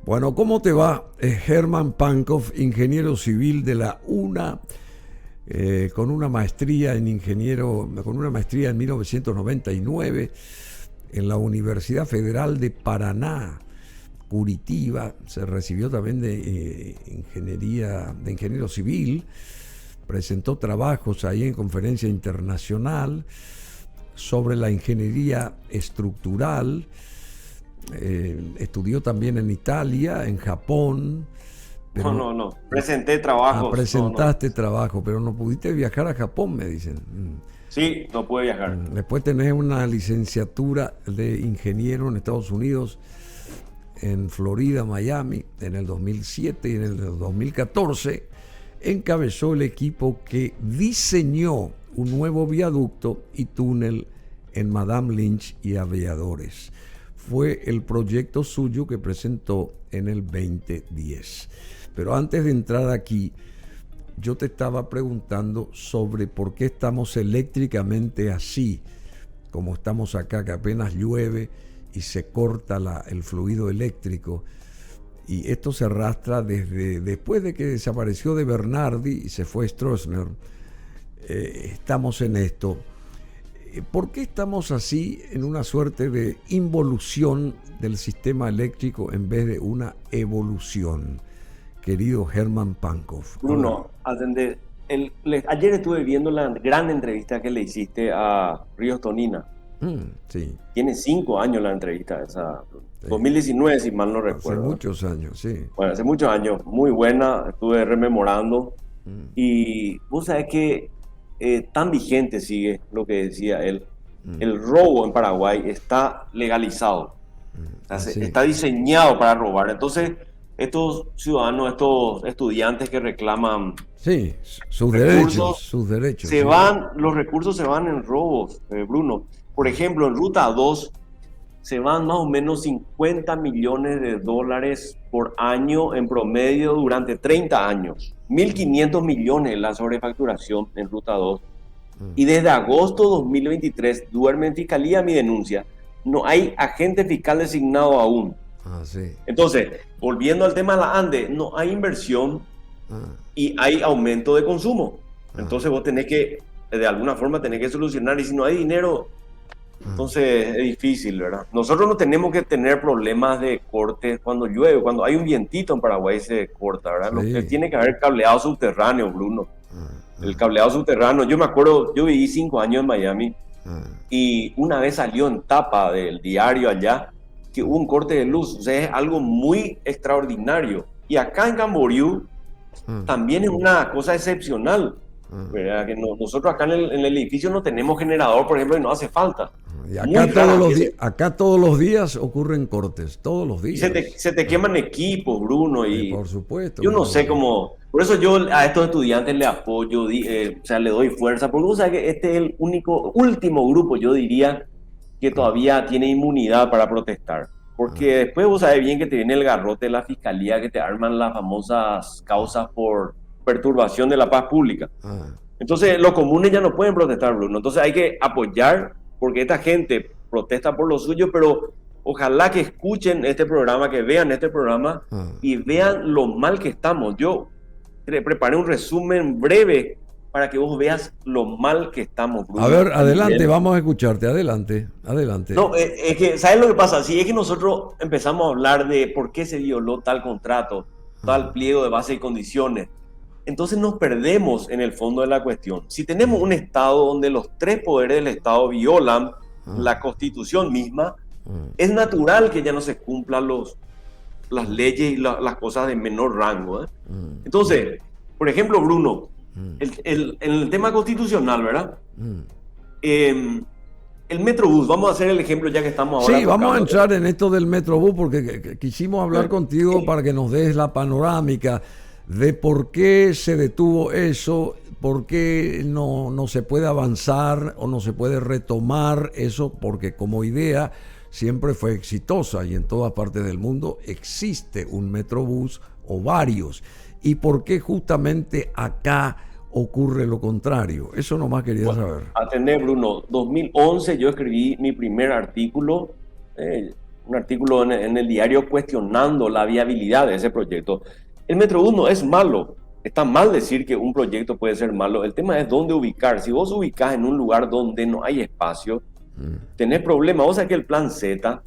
Bueno, ¿cómo te va? Herman Pankov, ingeniero civil de la UNA, con una maestría con una maestría en 1999 en la Universidad Federal de Paraná, Curitiba. Se recibió también de ingeniero civil. Presentó trabajos ahí en conferencia internacional sobre la ingeniería estructural. Estudió también en Italia, en Japón. Pero No. Presenté trabajos. presentaste trabajo, pero no pudiste viajar a Japón, me dicen. Sí, no pude viajar. Después tenés una licenciatura de ingeniero en Estados Unidos, en Florida, Miami, en el 2007 y en el 2014 encabezó el equipo que diseñó un nuevo viaducto y túnel en Madame Lynch y Aviadores. Fue el proyecto suyo que presentó en el 2010. Pero antes de entrar aquí, yo te estaba preguntando sobre por qué estamos eléctricamente así, como estamos acá, que apenas llueve y se corta el fluido eléctrico. Y esto se arrastra desde después de que desapareció de Bernardi y se fue Stroessner. Estamos en esto. ¿Por qué estamos así en una suerte de involución del sistema eléctrico en vez de una evolución, querido Herman Pankov? Bruno, atendé. Ayer estuve viendo la gran entrevista que le hiciste a Ríos Tonina. Sí. Tiene 5 años la entrevista esa. Sí. 2019, si mal no Hace recuerdo. muchos años, sí. Bueno, hace muchos años. Muy buena. Estuve rememorando. Y vos sabés que tan vigente sigue lo que decía él. El robo en Paraguay está legalizado. O sea, Sí. está diseñado para robar. Entonces, estos ciudadanos, estos estudiantes que reclaman Sí, sus recursos, derechos. se Sí. van, los recursos se van en robos, Bruno. Por ejemplo, en Ruta 2 se van más o menos 50 millones de dólares por año en promedio durante 30 años. 1.500 millones la sobrefacturación en Ruta 2. Y desde agosto de 2023, duerme en fiscalía mi denuncia. No hay agente fiscal designado aún. Sí. Entonces, volviendo al tema de la ANDE, no hay inversión y hay aumento de consumo. Entonces vos tenés que, de alguna forma, tenés que solucionar. Y si no hay dinero, entonces es difícil, ¿verdad? Nosotros no tenemos que tener problemas de cortes cuando llueve. Cuando hay un vientito en Paraguay se corta, ¿verdad? Sí. Lo que tiene que haber cableado subterráneo, Bruno. El cableado subterráneo. Yo me acuerdo, yo viví 5 años en Miami y una vez salió en tapa del diario allá que hubo un corte de luz. O sea, es algo muy extraordinario. Y acá en Camboriú también es una cosa excepcional. ¿Verdad? Que nosotros acá en el edificio no tenemos generador, por ejemplo, y no hace falta. Y acá todos los días ocurren cortes, todos los días. Se te queman equipos, Bruno, y por supuesto. yo no sé cómo. Por eso yo a estos estudiantes le apoyo, o sea, le doy fuerza, porque vos sabés que este es el último grupo, yo diría, que todavía tiene inmunidad para protestar. Porque después vos sabés bien que te viene el garrote de la fiscalía, que te arman las famosas causas por perturbación de la paz pública. Entonces, los comunes ya no pueden protestar, Bruno. Entonces hay que apoyar, porque esta gente protesta por lo suyo, pero ojalá que escuchen este programa, que vean este programa y vean lo mal que estamos. Yo preparé un resumen breve para que vos veas lo mal que estamos, Bruno. A ver, adelante, vamos a escucharte, adelante. No, es que, ¿sabes lo que pasa? Si es que nosotros empezamos a hablar de por qué se violó tal contrato, tal pliego de base y condiciones, entonces nos perdemos en el fondo de la cuestión. Si tenemos un Estado donde los 3 poderes del Estado violan la Constitución misma, es natural que ya no se cumplan las leyes y las cosas de menor rango. Entonces, por ejemplo, Bruno, en el tema constitucional, ¿verdad? El Metrobús, vamos a hacer el ejemplo ya que estamos ahora. Sí, vamos a entrar en esto del Metrobús porque quisimos hablar contigo para que nos des la panorámica de por qué se detuvo eso, por qué no se puede avanzar o no se puede retomar eso, porque como idea siempre fue exitosa y en todas partes del mundo existe un Metrobús o varios. Y por qué justamente acá ocurre lo contrario. Eso nomás quería saber. Atender, Bruno. 2011 yo escribí mi primer artículo un artículo en el diario cuestionando la viabilidad de ese proyecto. El Metrobús no es malo. Está mal decir que un proyecto puede ser malo. El tema es dónde ubicar. Si vos ubicás en un lugar donde no hay espacio, tenés problemas. Vos sabés que el plan Z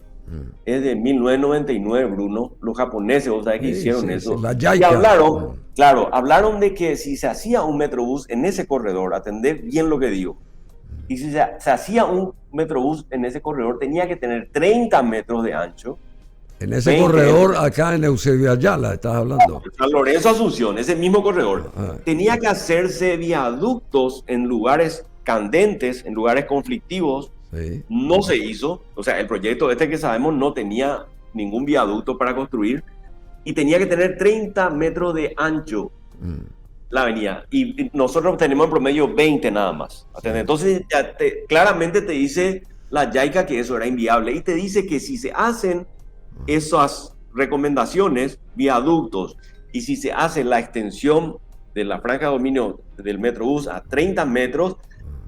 es de 1999, Bruno. Los japoneses, vos sabés que hicieron eso. La y JICA. hablaron, claro, hablaron de que si se hacía un Metrobús en ese corredor, atendé bien lo que digo, y si se hacía un Metrobús en ese corredor, tenía que tener 30 metros de ancho. En ese corredor, acá en Eusebio Ayala, estás hablando. San Lorenzo Asunción, ese mismo corredor. Tenía que hacerse viaductos en lugares candentes, en lugares conflictivos. Sí. No se hizo. O sea, el proyecto este que sabemos no tenía ningún viaducto para construir. Y tenía que tener 30 metros de ancho la avenida. Y nosotros tenemos en promedio 20 nada más. Sí. Entonces, claramente te dice la JICA que eso era inviable. Y te dice que si se hacen esas recomendaciones, viaductos, y si se hace la extensión de la franja de dominio del Metrobús a 30 metros,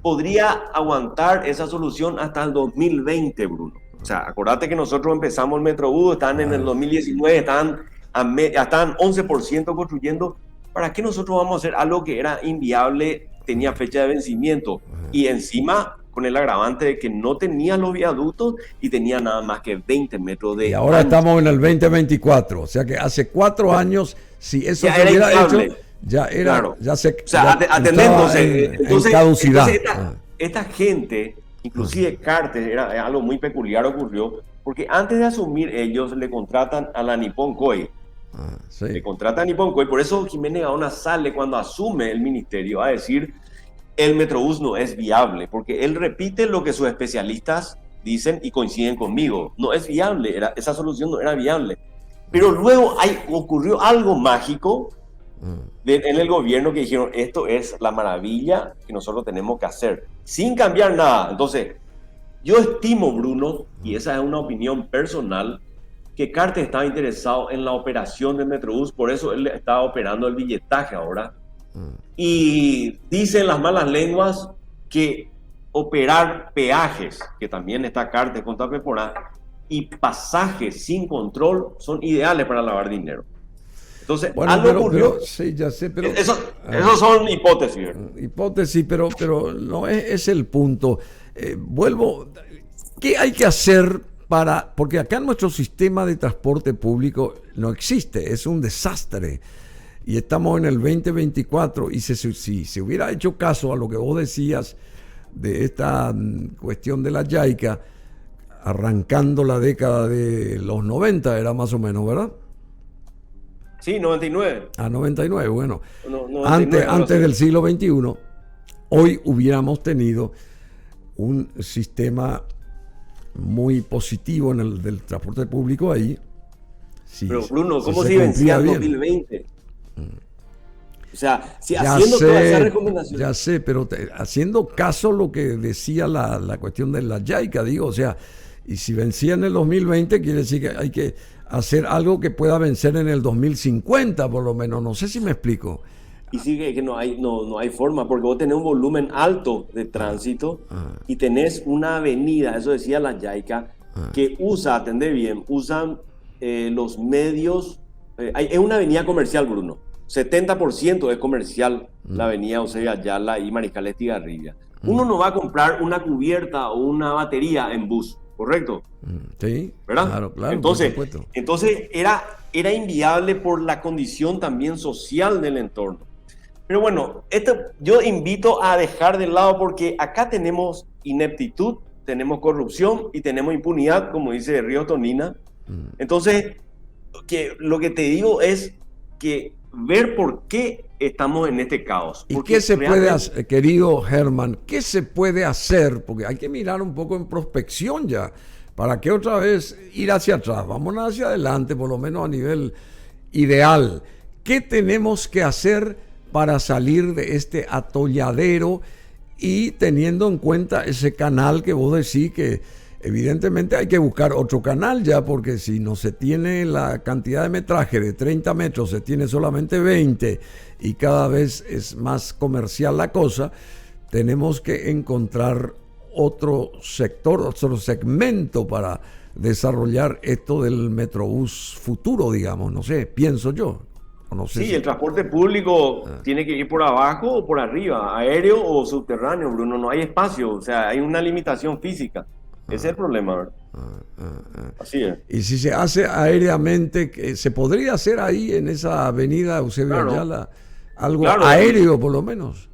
podría aguantar esa solución hasta el 2020, Bruno. O sea, acordate que nosotros empezamos el Metrobús, están en el 2019, están 11% construyendo. ¿Para qué nosotros vamos a hacer algo que era inviable, tenía fecha de vencimiento? Y encima con el agravante de que no tenía los viaductos y tenía nada más que 20 metros de... Y ahora estamos en el 2024, o sea que hace 4 años, si eso ya se hubiera inviable. hecho, ya era, claro. ya se... O sea, entonces, en caducidad. Entonces esta gente, inclusive Cartes, era algo muy peculiar ocurrió, porque antes de asumir ellos le contratan a la Nippon Koi. Sí. Le contratan a Nippon Koi, por eso Jiménez Gaona sale cuando asume el ministerio a decir el Metrobús no es viable, porque él repite lo que sus especialistas dicen y coinciden conmigo. No es viable, esa solución no era viable. Pero luego ocurrió algo mágico en el gobierno que dijeron, esto es la maravilla que nosotros tenemos que hacer, sin cambiar nada. Entonces, yo estimo, Bruno, y esa es una opinión personal, que Cartes estaba interesado en la operación del Metrobús, por eso él estaba operando el billetaje ahora. Y dicen las malas lenguas que operar peajes, que también está Cartes con Tapeporá, y pasajes sin control son ideales para lavar dinero. Entonces, bueno, algo ocurrió. Sí, ya sé, pero... Esos son hipótesis, ¿verdad? Hipótesis, pero no es el punto. Vuelvo, ¿qué hay que hacer para...? Porque acá nuestro sistema de transporte público no existe, es un desastre. Y estamos en el 2024 y si se hubiera hecho caso a lo que vos decías de esta cuestión de la JICA, arrancando la década de los 90 era más o menos, ¿verdad? Sí, 99. 99, bueno. 99, antes del siglo XXI, hoy hubiéramos tenido un sistema muy positivo en el del transporte público ahí. Pero Bruno, ¿cómo se vencía en 2020? O sea, si haciendo todas esas recomendaciones. Ya sé, pero haciendo caso a lo que decía la cuestión de la JICA, digo, o sea, y si vencía en el 2020, quiere decir que hay que hacer algo que pueda vencer en el 2050, por lo menos. No sé si me explico. Y sigue que no hay forma, porque vos tenés un volumen alto de tránsito y tenés una avenida, eso decía la JICA, que atendé bien, usan los medios. Es una avenida comercial, Bruno. 70% es comercial, la avenida Eusebio Ayala y Mariscal Estigarribia. Uno no va a comprar una cubierta o una batería en bus, ¿correcto? Sí, ¿verdad? Claro. Entonces era inviable por la condición también social del entorno. Pero bueno, yo invito a dejar de lado porque acá tenemos ineptitud, tenemos corrupción y tenemos impunidad, como dice Río Tonina. Entonces, lo que te digo es que ver por qué estamos en este caos. ¿Y qué se puede hacer, querido Germán? ¿Qué se puede hacer? Porque hay que mirar un poco en prospección ya. ¿Para qué otra vez ir hacia atrás? Vámonos hacia adelante, por lo menos a nivel ideal. ¿Qué tenemos que hacer para salir de este atolladero y teniendo en cuenta ese canal que vos decís que evidentemente hay que buscar otro canal ya, porque si no se tiene la cantidad de metraje de 30 metros, se tiene solamente 20 y cada vez es más comercial la cosa, tenemos que encontrar otro sector, otro segmento para desarrollar esto del Metrobús futuro, digamos, no sé, pienso yo. No sé Sí, el transporte público tiene que ir por abajo o por arriba, aéreo o subterráneo, Bruno, no hay espacio, o sea, hay una limitación física. Ese es el problema, ¿verdad? Así es. Y si se hace aéreamente, ¿se podría hacer ahí en esa avenida Eusebio Claro. Ayala algo Claro, aéreo por lo menos?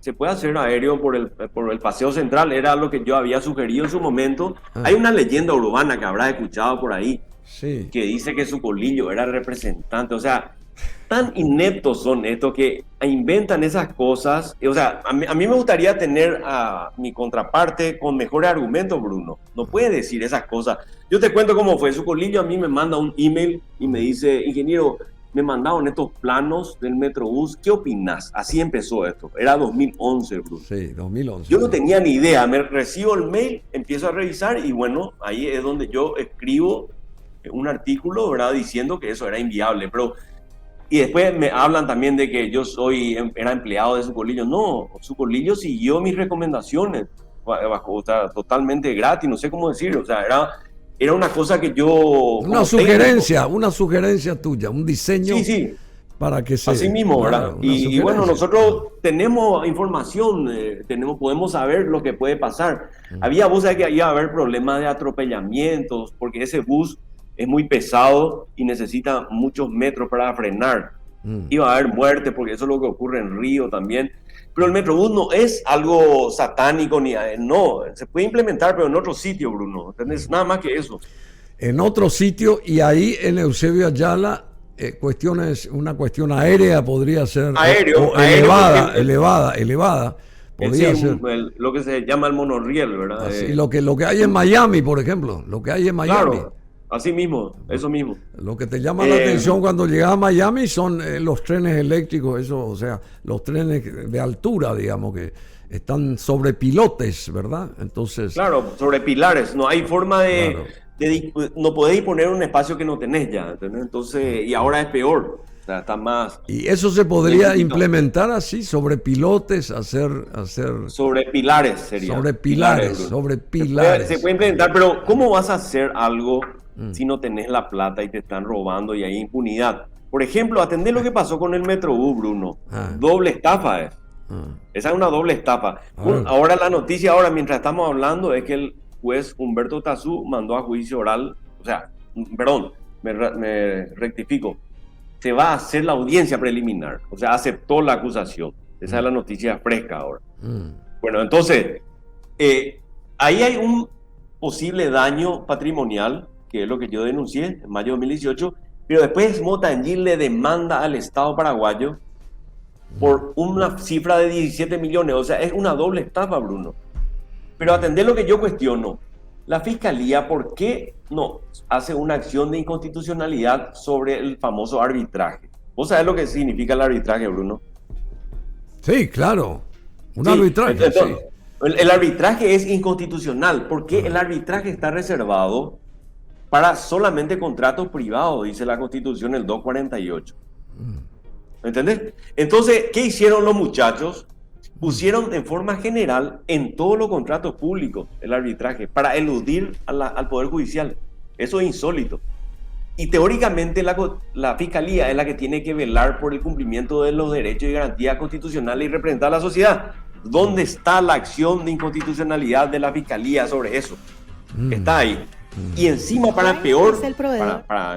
se puede hacer aéreo por el Paseo Central, era lo que yo había sugerido en su momento. Ah. Hay una leyenda urbana que habrás escuchado por ahí, Sí. que dice que Sucolillo era representante, o sea, tan ineptos son estos que inventan esas cosas. O sea, a mí me gustaría tener a mi contraparte con mejores argumentos, Bruno. No puede decir esas cosas. Yo te cuento cómo fue. Sucolillo a mí me manda un email y me dice, ingeniero, me mandaron estos planos del Metrobús, ¿qué opinas? Así empezó esto. Era 2011, Bruno. Sí, 2011. Yo no tenía ni idea. Me recibo el mail, empiezo a revisar y bueno, ahí es donde yo escribo un artículo, ¿verdad? Diciendo que eso era inviable. Pero y después me hablan también de que yo era empleado de Sucolillo. No, Sucolillo siguió mis recomendaciones, o sea, totalmente gratis, no sé cómo decir. O sea, era una cosa que yo... Una sugerencia tuya, un diseño Sí, sí, para que se... así mismo, ¿verdad? Claro, una Y bueno, sugerencia. nosotros tenemos información, podemos saber lo que puede pasar. Vos sabés que iba a haber problemas de atropellamientos, porque ese bus es muy pesado y necesita muchos metros para frenar. Iba a haber muerte, porque eso es lo que ocurre en Río también. Pero el Metrobús no es algo satánico, no, se puede implementar, pero en otro sitio, Bruno, ¿entendés? Nada más que eso. En otro sitio, y ahí en Eusebio Ayala, una cuestión aérea podría ser, Aéreo, o aéreo, elevada, podría Sí, ser. lo que se llama el monorriel, ¿verdad? Así, lo que hay en Miami, por ejemplo, lo que hay en Miami. Claro, así mismo, eso mismo. Lo que te llama la atención cuando llegas a Miami son los trenes eléctricos, eso, o sea, los trenes de altura, digamos, que están sobre pilotes, ¿verdad? Entonces, Claro, sobre pilares, no hay forma Claro. no podés disponer un espacio que no tenés ya, ¿entendés? Entonces, y ahora es peor, o sea, está más... y eso se podría Necesito. implementar así, sobre pilotes, hacer Sobre pilares sería. sobre pilares, Bruno. sobre pilares. Se puede implementar, pero ¿cómo vas a hacer algo si no tenés la plata y te están robando y hay impunidad? Por ejemplo, atendé lo que pasó con el Metrobús, Bruno. Ah. Doble estafa es. Ah. Esa es una doble estafa. Ah. Ahora la noticia, mientras estamos hablando, es que el juez Humberto Tazú mandó a juicio oral, o sea, perdón, me rectifico, se va a hacer la audiencia preliminar, o sea, aceptó la acusación. Esa es la noticia fresca ahora. Bueno, entonces, ahí hay un posible daño patrimonial, que es lo que yo denuncié en mayo de 2018, pero después Motangil le demanda al Estado paraguayo por una cifra de 17 millones, o sea, es una doble estafa, Bruno. Pero atender lo que yo cuestiono, la Fiscalía, ¿por qué no hace una acción de inconstitucionalidad sobre el famoso arbitraje? ¿Vos sabés lo que significa el arbitraje, Bruno? Sí, claro. Un Sí, arbitraje, entonces, sí. el arbitraje es inconstitucional porque el arbitraje está reservado para solamente contratos privados, dice la Constitución, el 248. ¿Entendés? Entonces, ¿qué hicieron los muchachos? Pusieron en forma general en todos los contratos públicos el arbitraje para eludir al Poder Judicial. Eso es insólito. Y teóricamente la Fiscalía es la que tiene que velar por el cumplimiento de los derechos y garantías constitucionales y representar a la sociedad. ¿Dónde está la acción de inconstitucionalidad de la Fiscalía sobre eso? Está ahí. Y encima, para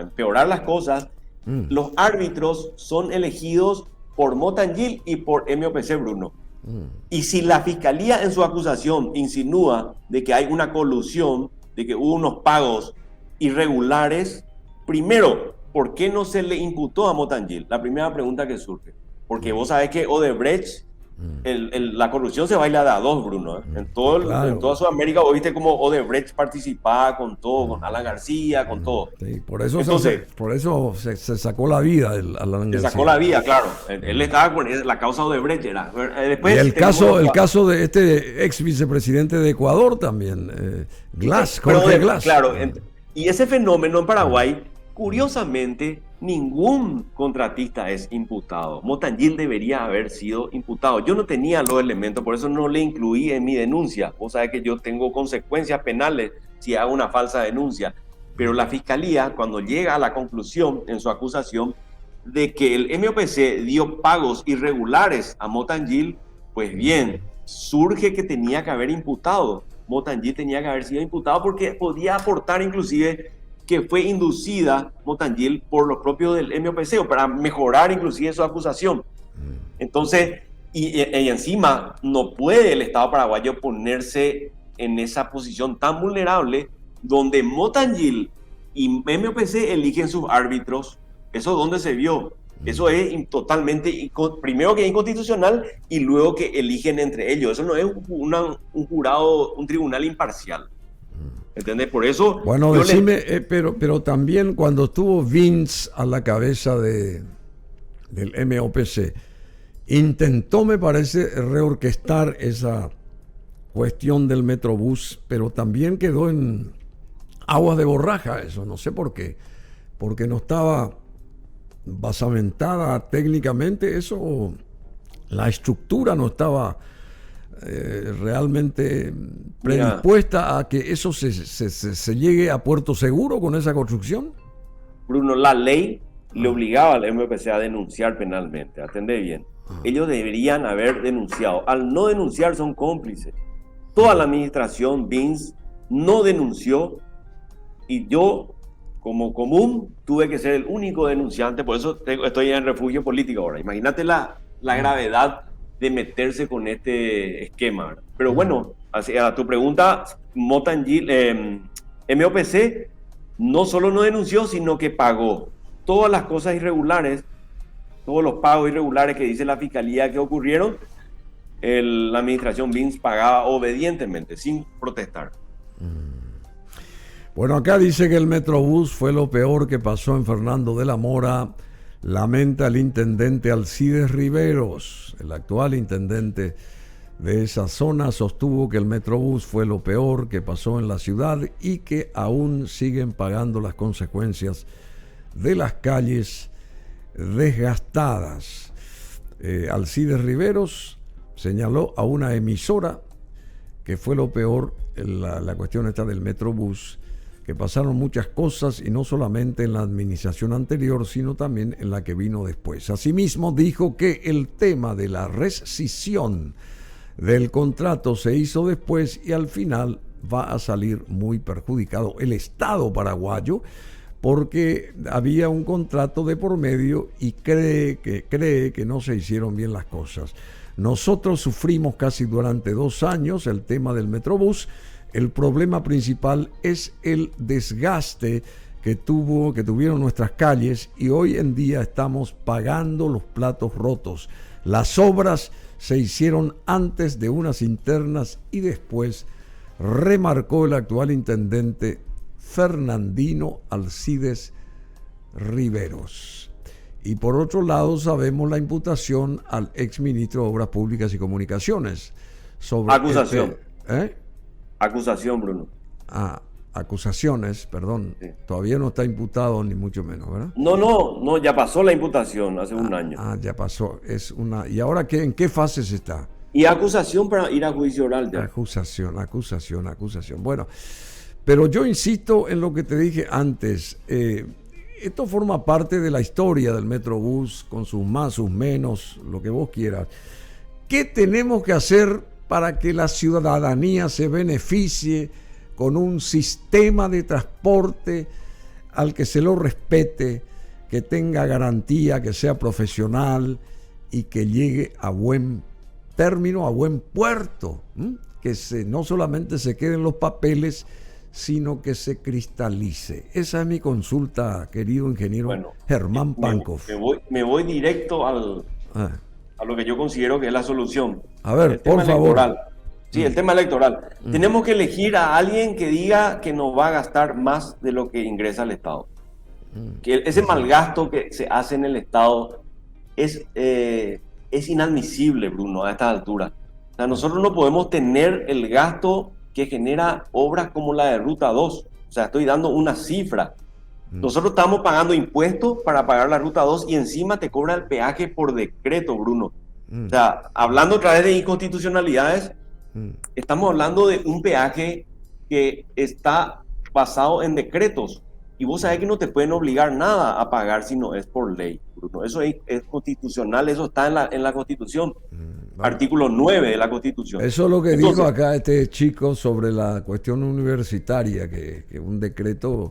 empeorar las cosas, los árbitros son elegidos por Motangil y por MOPC, Bruno. Y si la Fiscalía en su acusación insinúa de que hay una colusión, de que hubo unos pagos irregulares, primero, ¿por qué no se le imputó a Motangil? La primera pregunta que surge. Porque vos sabés que Odebrecht, la corrupción se baila de a dos, Bruno. En toda Sudamérica vos viste cómo Odebrecht participaba con todo, con Alan García, con todo. Sí, por eso se sacó la vida Alan García. Se sacó la vida, claro. Él estaba con la causa Odebrecht. Después y el caso de este ex vicepresidente de Ecuador también, Jorge Glass. Claro, y ese fenómeno en Paraguay, curiosamente, ningún contratista es imputado. Motangil debería haber sido imputado. Yo no tenía los elementos, por eso no le incluí en mi denuncia. Vos sabés que yo tengo consecuencias penales si hago una falsa denuncia. Pero la Fiscalía, cuando llega a la conclusión en su acusación de que el MOPC dio pagos irregulares a Motangil, pues bien, surge que tenía que haber imputado. Motangil tenía que haber sido imputado porque podía aportar inclusive que fue inducida Motangil por los propios del MOPC o para mejorar inclusive su acusación. Entonces, y encima no puede el Estado paraguayo ponerse en esa posición tan vulnerable donde Motangil y MOPC eligen sus árbitros. ¿Eso dónde se vio? Eso es totalmente, primero que es inconstitucional y luego que eligen entre ellos. Eso no es un jurado, un tribunal imparcial. ¿Entendés? Por eso... Bueno, decime, pero también cuando estuvo Vince a la cabeza del MOPC, intentó, me parece, reorquestar esa cuestión del Metrobús, pero también quedó en aguas de borraja eso, no sé por qué, porque no estaba basamentada técnicamente eso, la estructura no estaba realmente predispuesta a que eso se llegue a puerto seguro con esa construcción. Bruno, la ley le obligaba al MPC a denunciar penalmente, atendé bien. Ellos deberían haber denunciado. Al no denunciar son cómplices. Toda la administración Vince no denunció y yo, como común, tuve que ser el único denunciante, por eso estoy en refugio político ahora. Imagínate la gravedad de meterse con este esquema. Pero bueno, a tu pregunta, Motangil, MOPC no solo no denunció, sino que pagó todas las cosas irregulares, todos los pagos irregulares que dice la Fiscalía que ocurrieron. La administración Vince pagaba obedientemente, sin protestar. Bueno, acá dice que el Metrobús fue lo peor que pasó en Fernando de la Mora. Lamenta el intendente Alcides Riveros. El actual intendente de esa zona sostuvo que el Metrobús fue lo peor que pasó en la ciudad y que aún siguen pagando las consecuencias de las calles desgastadas. Alcides Riveros señaló a una emisora que fue lo peor en la cuestión esta del Metrobús, que pasaron muchas cosas y no solamente en la administración anterior, sino también en la que vino después. Asimismo, dijo que el tema de la rescisión del contrato se hizo después y al final va a salir muy perjudicado el Estado paraguayo porque había un contrato de por medio y cree que no se hicieron bien las cosas. Nosotros sufrimos casi durante 2 años el tema del Metrobús. El problema principal es el desgaste que tuvieron nuestras calles y hoy en día estamos pagando los platos rotos. Las obras se hicieron antes de unas internas y después, remarcó el actual intendente Fernandino Alcides Riveros. Y por otro lado sabemos la imputación al exministro de Obras Públicas y Comunicaciones sobre acusación. Acusación, Bruno. Acusaciones, perdón. Sí. Todavía no está imputado ni mucho menos, ¿verdad? No, ya pasó la imputación hace un año. Ya pasó. ¿Y ahora en qué fases está? Y acusación para ir a juicio oral. Ya. Acusación. Bueno, pero yo insisto en lo que te dije antes. Esto forma parte de la historia del Metrobús, con sus más, sus menos, lo que vos quieras. ¿Qué tenemos que hacer para que la ciudadanía se beneficie con un sistema de transporte al que se lo respete, que tenga garantía, que sea profesional y que llegue a buen término, a buen puerto? Que no solamente se queden los papeles, sino que se cristalice. Esa es mi consulta, querido ingeniero Germán Pankov. Me voy directo a lo que yo considero que es la solución. A ver, por favor. Sí, el tema electoral. Tenemos que elegir a alguien que diga que no va a gastar más de lo que ingresa al Estado. Que ese malgasto que se hace en el Estado es inadmisible, Bruno, a estas alturas. O sea, nosotros no podemos tener el gasto que genera obras como la de Ruta 2. O sea, estoy dando una cifra. Nosotros estamos pagando impuestos para pagar la Ruta 2 y encima te cobra el peaje por decreto, Bruno. O sea, hablando otra vez de inconstitucionalidades, estamos hablando de un peaje que está basado en decretos. Y vos sabés que no te pueden obligar nada a pagar si no es por ley, Bruno. Eso es constitucional, eso está en la Constitución. Vale. Artículo 9 de la Constitución. Eso es lo que Entonces, dijo acá este chico sobre la cuestión universitaria, que un decreto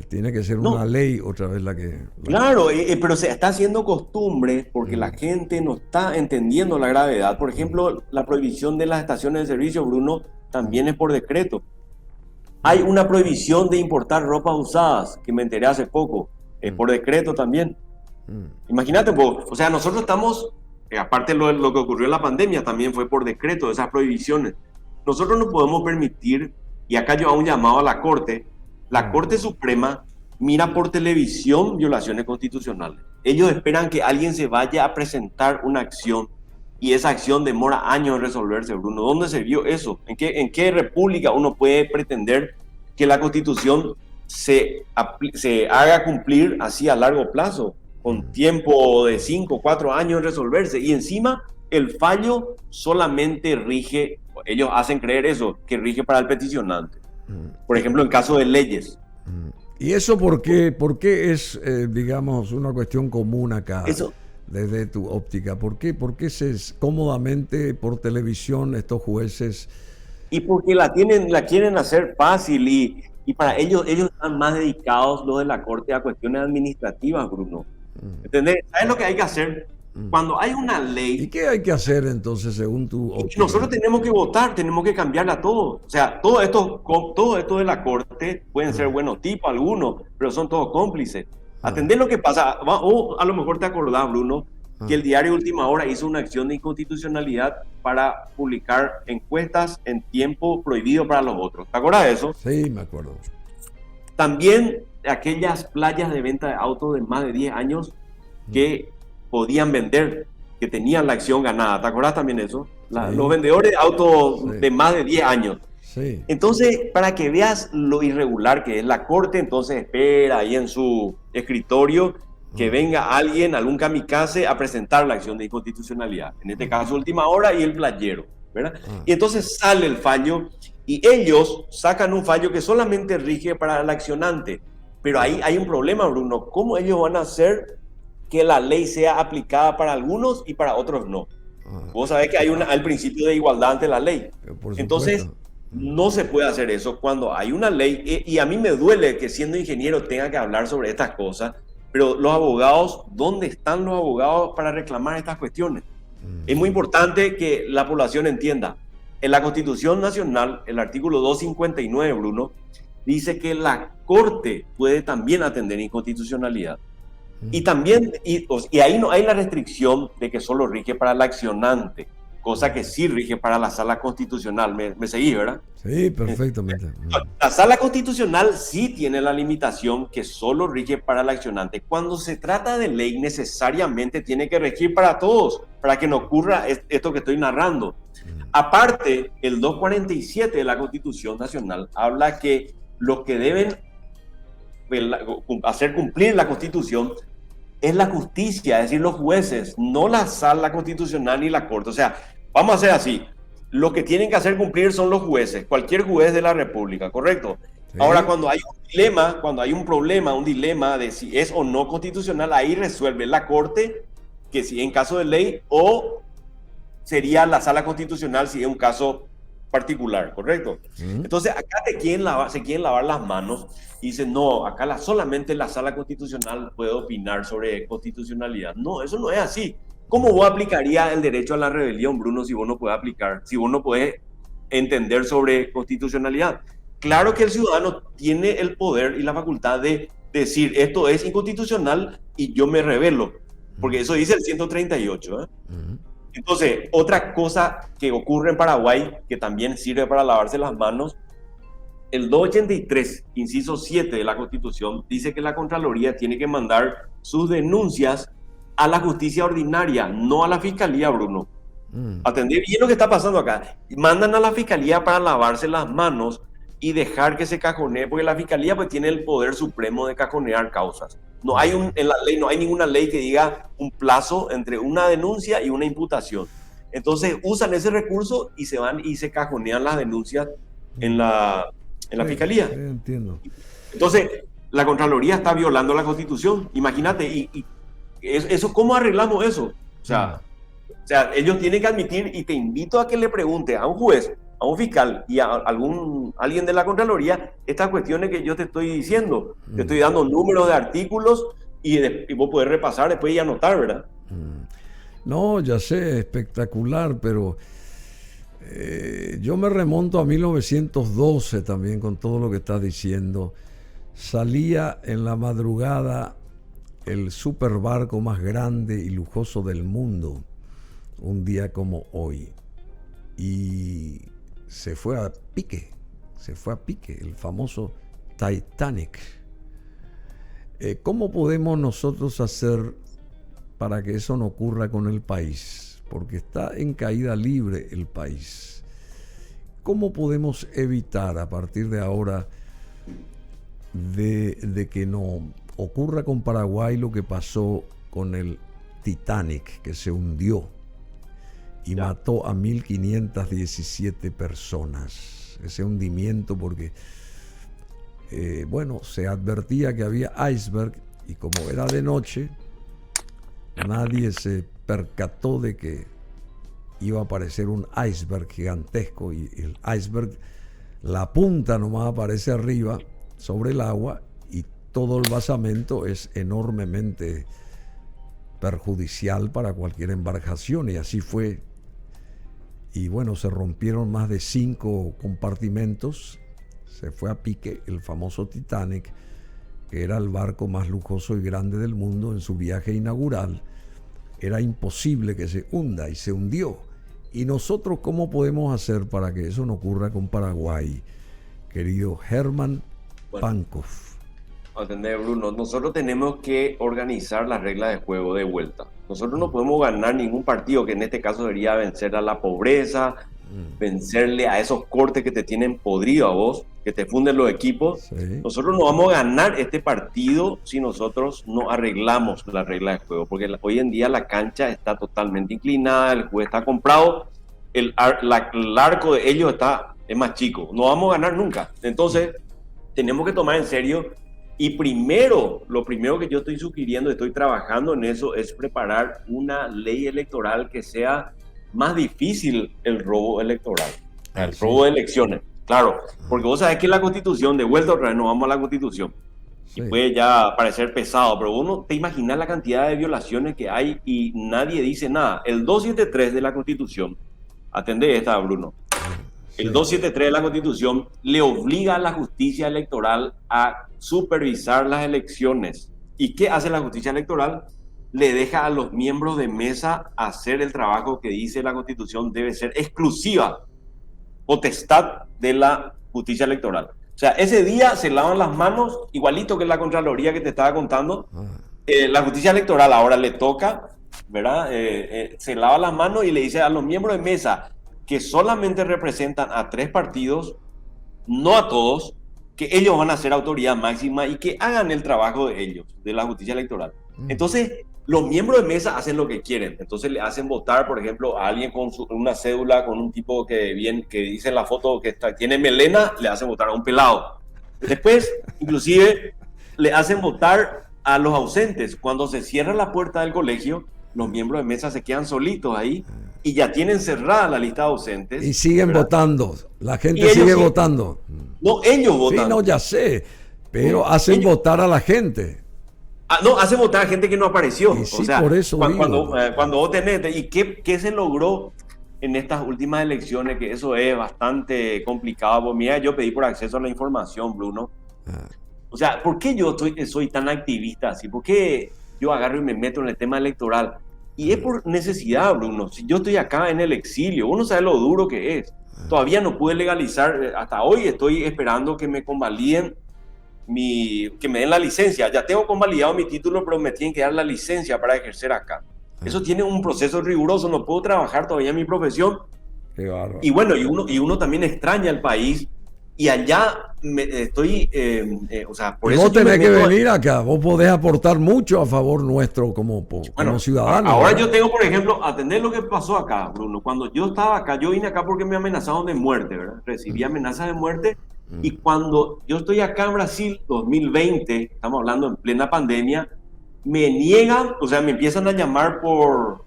tiene que ser no, una ley otra vez la que... claro, pero se está haciendo costumbre porque la gente no está entendiendo la gravedad. Por ejemplo, la prohibición de las estaciones de servicio, Bruno, también es por decreto. Hay una prohibición de importar ropas usadas, que me enteré hace poco, por decreto también. Imagínate, o sea, nosotros estamos, aparte de lo que ocurrió en la pandemia, también fue por decreto, esas prohibiciones. Nosotros no podemos permitir, y acá yo hago un llamado a la Corte. La Corte Suprema mira por televisión violaciones constitucionales. Ellos esperan que alguien se vaya a presentar una acción y esa acción demora años en resolverse, Bruno. ¿Dónde se vio eso? ¿En qué república uno puede pretender que la Constitución se haga cumplir así a largo plazo, con tiempo de 5 o 4 años en resolverse? Y encima el fallo solamente rige, ellos hacen creer eso, que rige para el peticionante. Por ejemplo, en caso de leyes. ¿Y eso por qué es, digamos, una cuestión común acá? Eso, desde tu óptica, ¿por qué cómodamente por televisión estos jueces? y porque la quieren hacer fácil y para ellos están más dedicados los de la Corte a cuestiones administrativas, Bruno. ¿Entendés? ¿Sabes lo que hay que hacer? Cuando hay una ¿Y ley, qué hay que hacer entonces según tu óptica? nosotros tenemos que votar, tenemos que cambiarla todo. O sea, todo esto de la Corte pueden ser buenos tipos algunos, pero son todos cómplices. Atendés lo que pasa. O a lo mejor te acordás, Bruno, que el diario Última Hora hizo una acción de inconstitucionalidad para publicar encuestas en tiempo prohibido para los otros. ¿Te acuerdas de eso? Sí, me acuerdo. También aquellas playas de venta de autos de más de 10 años que podían vender, que tenían la acción ganada. ¿Te acuerdas también de eso? Sí. Los vendedores de autos Sí. de más de 10 años. Sí. Entonces, para que veas lo irregular que es la Corte, entonces espera ahí en su escritorio que venga alguien, algún kamikaze, a presentar la acción de inconstitucionalidad. En este caso, Última Hora y el playero, ¿verdad? Y entonces sale el fallo y ellos sacan un fallo que solamente rige para el accionante. Pero ahí hay un problema, Bruno. ¿Cómo ellos van a hacer que la ley sea aplicada para algunos y para otros no? Vos sabés que hay el principio de igualdad ante la ley. Entonces, no se puede hacer eso cuando hay una ley. Y a mí me duele que siendo ingeniero tenga que hablar sobre estas cosas, pero los abogados, ¿dónde están los abogados para reclamar estas cuestiones? Es muy importante que la población entienda. En la Constitución Nacional, el artículo 259, Bruno, dice que la Corte puede también atender inconstitucionalidad. Y también, y ahí no hay la restricción de que solo rige para el accionante, cosa que sí rige para la Sala Constitucional. ¿Me seguís, verdad? Sí, perfectamente. La Sala Constitucional sí tiene la limitación que solo rige para el accionante. Cuando se trata de ley, necesariamente tiene que regir para todos, para que no ocurra esto que estoy narrando. Aparte, el 247 de la Constitución Nacional habla que los que deben hacer cumplir la Constitución es la justicia, es decir, los jueces, no la Sala Constitucional ni la Corte. O sea, vamos a hacer así. Lo que tienen que hacer cumplir son los jueces, cualquier juez de la República, ¿correcto? Sí. Ahora, cuando hay un dilema, cuando hay un problema, un dilema de si es o no constitucional, ahí resuelve la Corte, que si en caso de ley, o sería la Sala Constitucional si es un caso particular, ¿correcto? Entonces, acá se quieren lavar las manos y dicen, no, acá solamente la Sala Constitucional puede opinar sobre constitucionalidad. No, eso no es así. ¿Cómo vos aplicarías el derecho a la rebelión, Bruno, si vos no podés aplicar, si vos no podés entender sobre constitucionalidad? Claro que el ciudadano tiene el poder y la facultad de decir, esto es inconstitucional y yo me rebelo, porque eso dice el 138, ¿eh? Entonces, otra cosa que ocurre en Paraguay, que también sirve para lavarse las manos, el 283, inciso 7 de la Constitución, dice que la Contraloría tiene que mandar sus denuncias a la justicia ordinaria, no a la fiscalía, Bruno. Atender bien lo que está pasando acá. Mandan a la fiscalía para lavarse las manos y dejar que se cajonee, porque la fiscalía pues tiene el poder supremo de cajonear causas. No hay en la ley, no hay ninguna ley que diga un plazo entre una denuncia y una imputación. Entonces usan ese recurso y se van y se cajonean las denuncias en la fiscalía. Entiendo. Entonces, la Contraloría está violando la Constitución. Imagínate, y eso, ¿cómo arreglamos eso? O sea, ellos tienen que admitir, y te invito a que le pregunte a un juez, a un fiscal y a alguien de la Contraloría estas cuestiones que yo te estoy diciendo. Te estoy dando números de artículos y vos podés repasar después y anotar, ¿verdad? No, ya sé, espectacular, pero yo me remonto a 1912 también con todo lo que estás diciendo. Salía en la madrugada el superbarco más grande y lujoso del mundo, un día como hoy, y se fue a pique, el famoso Titanic. ¿Cómo podemos nosotros hacer para que eso no ocurra con el país? Porque está en caída libre el país. ¿Cómo podemos evitar a partir de ahora de que no ocurra con Paraguay lo que pasó con el Titanic, que se hundió y mató a 1.517 personas? Ese hundimiento, porque se advertía que había iceberg, y como era de noche, nadie se percató de que iba a aparecer un iceberg gigantesco, y el iceberg, la punta nomás aparece arriba sobre el agua, y todo el basamento es enormemente perjudicial para cualquier embarcación, y así fue. Y bueno, se rompieron más de 5 compartimentos, se fue a pique el famoso Titanic, que era el barco más lujoso y grande del mundo en su viaje inaugural. Era imposible que se hunda, y se hundió. ¿Y nosotros cómo podemos hacer para que eso no ocurra con Paraguay, querido Germán Pankov? Atender, Bruno, nosotros tenemos que organizar las reglas de juego de vuelta. Nosotros no podemos ganar ningún partido, que en este caso debería vencer a la pobreza, vencerle a esos cortes que te tienen podrido a vos, que te funden los equipos. Sí. Nosotros no vamos a ganar este partido si nosotros no arreglamos la regla de juego, porque hoy en día la cancha está totalmente inclinada, el juez está comprado, el arco de ellos es más chico. No vamos a ganar nunca. Entonces, tenemos que tomar en serio. Y lo primero que yo estoy sugiriendo, estoy trabajando en eso, es preparar una ley electoral que sea más difícil el robo electoral, el robo de elecciones. Claro, porque vos sabés que la Constitución, de vuelta otra vez, nos vamos a la Constitución, y puede ya parecer pesado, pero uno te imaginas la cantidad de violaciones que hay y nadie dice nada. El 273 de la Constitución, atendé esta, Bruno, el 273 de la Constitución le obliga a la justicia electoral a supervisar las elecciones. ¿Y qué hace la justicia electoral? Le deja a los miembros de mesa hacer el trabajo que dice la Constitución debe ser exclusiva, potestad de la justicia electoral. O sea, ese día se lavan las manos, igualito que la Contraloría que te estaba contando. La justicia electoral ahora le toca, ¿verdad? Se lava las manos y le dice a los miembros de mesa que solamente representan a 3 partidos, no a todos, que ellos van a ser autoridad máxima y que hagan el trabajo de ellos, de la justicia electoral. Entonces, los miembros de mesa hacen lo que quieren. Entonces le hacen votar, por ejemplo, a alguien con una cédula, con un tipo que dice en la foto que tiene melena, le hacen votar a un pelado. Después, inclusive, le hacen votar a los ausentes. Cuando se cierra la puerta del colegio, los miembros de mesa se quedan solitos ahí y ya tienen cerrada la lista de ausentes. Y siguen, ¿verdad?, votando. La gente sigue votando. No, ellos votan. Sí, no, ya sé. Pero hacen votar a la gente. No, hacen votar a gente que no apareció. Sí, o sea, por eso cuando vos tenés... ¿Y qué se logró en estas últimas elecciones? Que eso es bastante complicado. Pues mira, yo pedí por acceso a la información, Bruno. O sea, ¿por qué yo soy tan activista así? ¿Por qué yo agarro y me meto en el tema electoral? Y es por necesidad, Bruno. Si yo estoy acá en el exilio, uno sabe lo duro que es. Todavía no pude legalizar. Hasta hoy estoy esperando que me convaliden que me den la licencia. Ya tengo convalidado mi título, pero me tienen que dar la licencia para ejercer acá. Eso tiene un proceso riguroso. No puedo trabajar todavía en mi profesión. Qué bárbaro. Y bueno, y uno también extraña el país. Y allá estoy, o sea, por eso... Vos tenés que venir acá, vos podés aportar mucho a favor nuestro como ciudadanos. Ahora, ¿verdad? yo tengo, por ejemplo, atender lo que pasó acá, Bruno. Cuando yo estaba acá, yo vine acá porque me amenazaron de muerte, ¿verdad? Recibí amenazas de muerte Y cuando yo estoy acá en Brasil, 2020, estamos hablando en plena pandemia, me niegan, o sea, me empiezan a llamar por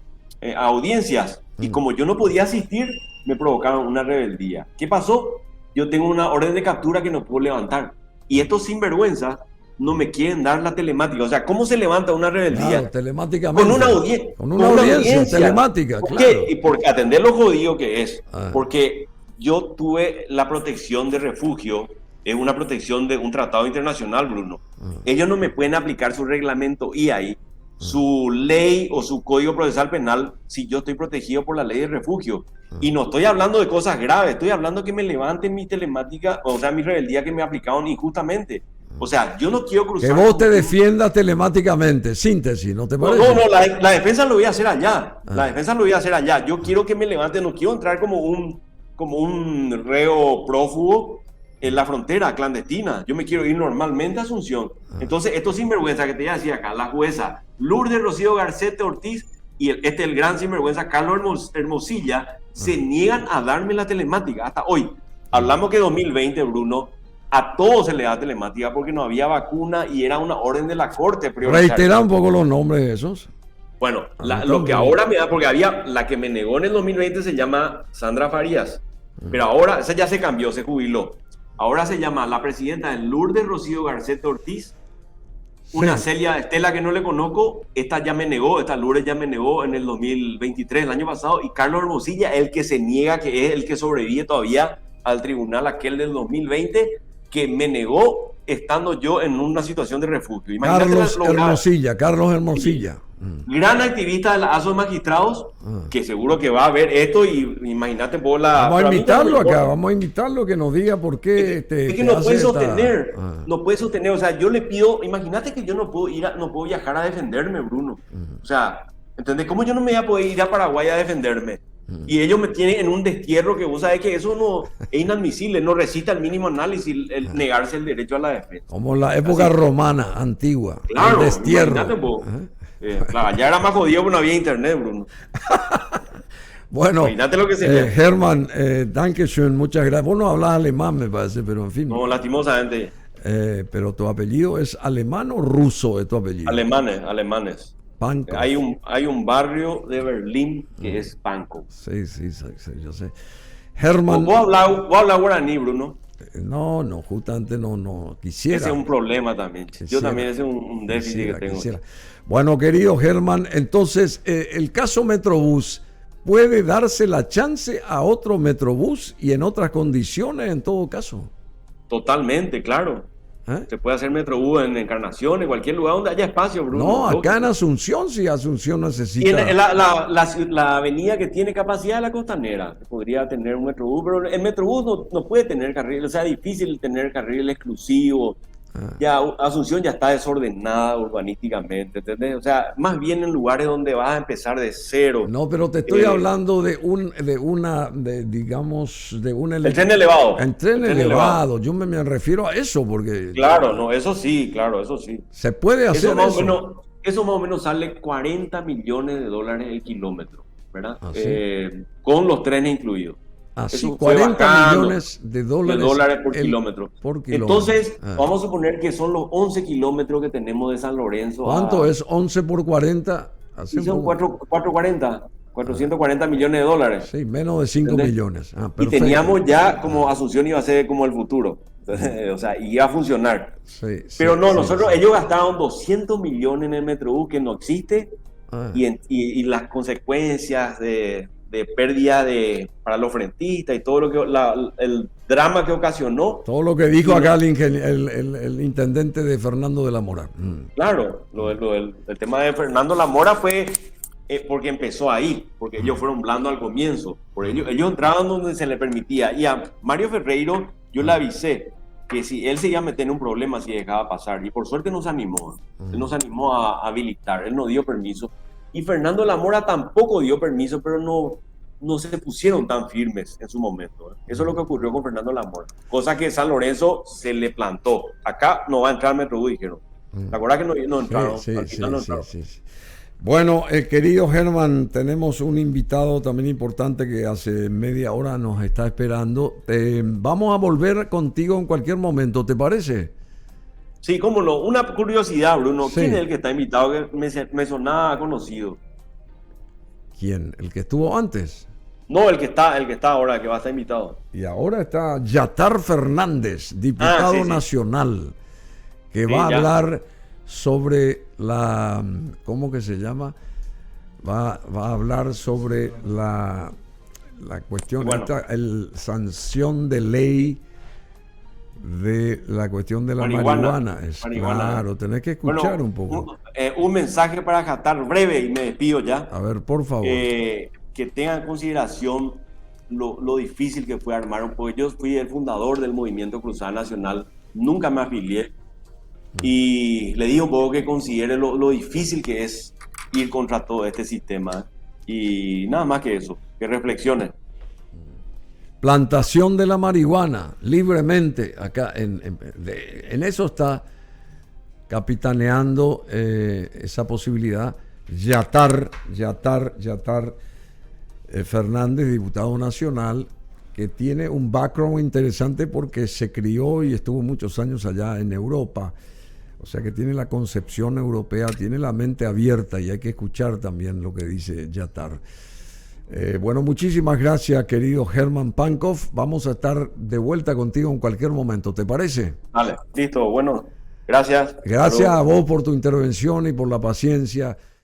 audiencias. Y como yo no podía asistir, me provocaron una rebeldía. ¿Qué pasó? Yo tengo una orden de captura que no puedo levantar. Y estos sinvergüenzas no me quieren dar la telemática. O sea, ¿cómo se levanta una rebeldía? Claro, telemáticamente. Con una audiencia telemática, ¿Por claro. qué? Y porque atender lo jodido que es. Porque yo tuve la protección de refugio, es una protección de un tratado internacional, Bruno. Ellos no me pueden aplicar su reglamento IAI, su ley o su código procesal penal si yo estoy protegido por la ley de refugio. Y no estoy hablando de cosas graves, estoy hablando que me levanten mi telemática, o sea, mi rebeldía que me aplicaron injustamente. O sea, yo no quiero cruzar. Que vos te defiendas telemáticamente, síntesis, ¿no te parece? No, la defensa lo voy a hacer allá. La defensa lo voy a hacer allá. Yo quiero que me levanten, no quiero entrar como un reo prófugo en la frontera clandestina. Yo me quiero ir normalmente a Asunción. Entonces, estos sinvergüenza que te decía acá, la jueza Lourdes Rocío Garcete Ortiz y el gran sinvergüenza Carlos Hermosilla, se niegan a darme la telemática. Hasta hoy, hablamos que 2020, Bruno, a todos se le da telemática porque no había vacuna y era una orden de la corte. Reitera un poco los nombres de esos. Bueno, lo que ahora me da, porque había la que me negó en el 2020 se llama Sandra Farías, pero ahora esa ya se cambió, se jubiló. Ahora se llama la presidenta Lourdes Rocío Garcete Ortiz, una Celia Estela que no le conozco, esta Lourdes ya me negó en el 2023, el año pasado, y Carlos Hermosilla, el que se niega, que es el que sobrevive todavía al tribunal aquel del 2020, que me negó estando yo en una situación de refugio. Carlos Hermosilla. Gran activista de la ASO de Magistrados, que seguro que va a ver esto y imagínate por la... Vamos a invitarlo acá, vamos a invitarlo que nos diga por qué es que no puede sostener, no puede sostener, o sea, yo le pido, imagínate que yo no puedo viajar a defenderme, Bruno. O sea, ¿entendés? ¿Cómo yo no me voy a poder ir a Paraguay a defenderme? Y ellos me tienen en un destierro que vos sabés que eso no es inadmisible, no resiste al mínimo análisis el negarse el derecho a la defensa. Como la época romana, antigua. Claro, el destierro. Claro, allá era más jodido porque no había internet, Bruno. Bueno, imagínate lo que sería. Herman, Dankeschön, muchas gracias. Vos no hablas alemán, me parece, pero en fin. No, lastimosamente. Pero tu apellido es alemán o ruso, es tu apellido. Alemanes. Pankow. Hay un barrio de Berlín que es Pankow. Sí, yo sé. Herman. ¿Vos hablas guaraní, Bruno? No, justamente no quisiera. Ese es un problema también. Yo también ese es un déficit que tengo. Bueno, querido Herman, entonces el caso Metrobús, ¿puede darse la chance a otro Metrobús y en otras condiciones en todo caso? Totalmente, claro. Se puede hacer Metrobús en Encarnación, en cualquier lugar donde haya espacio, Bruno. No, acá en Asunción, si Asunción necesita... Y la avenida que tiene capacidad de la Costanera, podría tener un Metrobús, pero el Metrobús no puede tener carril, o sea, es difícil tener carril exclusivo. Ya Asunción ya está desordenada urbanísticamente, ¿entendés? O sea, más bien en lugares donde vas a empezar de cero. No, pero te estoy hablando de un el tren elevado. El tren elevado. Yo me refiero a eso porque... Claro, no, eso sí. Se puede hacer eso más o menos sale $40 millones el kilómetro, ¿verdad? ¿Sí? Con los trenes incluidos. Así, $40 millones de dólares por kilómetro. Entonces, vamos a suponer que son los 11 kilómetros que tenemos de San Lorenzo. ¿Cuánto es 11 por 40? Son 440 millones de dólares. Sí, menos de 5 millones. Y teníamos ya como Asunción iba a ser como el futuro. O sea, iba a funcionar. Pero ellos gastaron 200 millones en el Metrobús que no existe y las consecuencias de pérdida para los frentistas y todo lo que el drama que ocasionó. Todo lo que dijo acá el intendente de Fernando de la Mora. Claro, el tema de Fernando de la Mora fue porque empezó ahí, porque ellos fueron blandos al comienzo. Por ellos entraban donde se le permitía. Y a Mario Ferreiro yo le avisé que si él se iba a meter en un problema si dejaba pasar. Y por suerte nos animó. Él nos animó a habilitar, él no dio permiso. Y Fernando de la Mora tampoco dio permiso, pero no se pusieron tan firmes en su momento. Eso es lo que ocurrió con Fernando de la Mora. Cosa que San Lorenzo se le plantó. Acá no va a entrar Metrobús, dijeron. ¿Te acuerdas que no entraron? Sí. Bueno, querido Germán, tenemos un invitado también importante que hace media hora nos está esperando. Vamos a volver contigo en cualquier momento, ¿te parece? Sí, cómo no. Una curiosidad, Bruno. ¿Quién es Sí. el que está invitado que me sonaba conocido? ¿Quién? ¿El que estuvo antes? No, el que está ahora, que va a estar invitado. Y ahora está Yatar Fernández, Ah, diputado sí, sí. nacional, que va Sí, a ya. hablar sobre la, ¿cómo que se llama? Va a hablar sobre la cuestión, Bueno, el sanción de ley de la cuestión de la marihuana. marihuana. Es Marihuana. claro, tenés que escuchar Bueno, un poco. un mensaje para Qatar breve y me despido ya. A ver, por favor. Que tengan en consideración lo difícil que fue armar, porque yo fui el fundador del movimiento Cruzada Nacional, nunca me afilié y le digo un poco que considere lo difícil que es ir contra todo este sistema y nada más que eso, que reflexione. Plantación de la marihuana libremente acá en eso está capitaneando esa posibilidad Yatar Fernández, diputado nacional, que tiene un background interesante porque se crió y estuvo muchos años allá en Europa. O sea que tiene la concepción europea, tiene la mente abierta y hay que escuchar también lo que dice Yatar. Bueno, muchísimas gracias, querido Germán Pankov. Vamos a estar de vuelta contigo en cualquier momento, ¿te parece? Vale, listo, bueno, gracias. Gracias a vos por tu intervención y por la paciencia.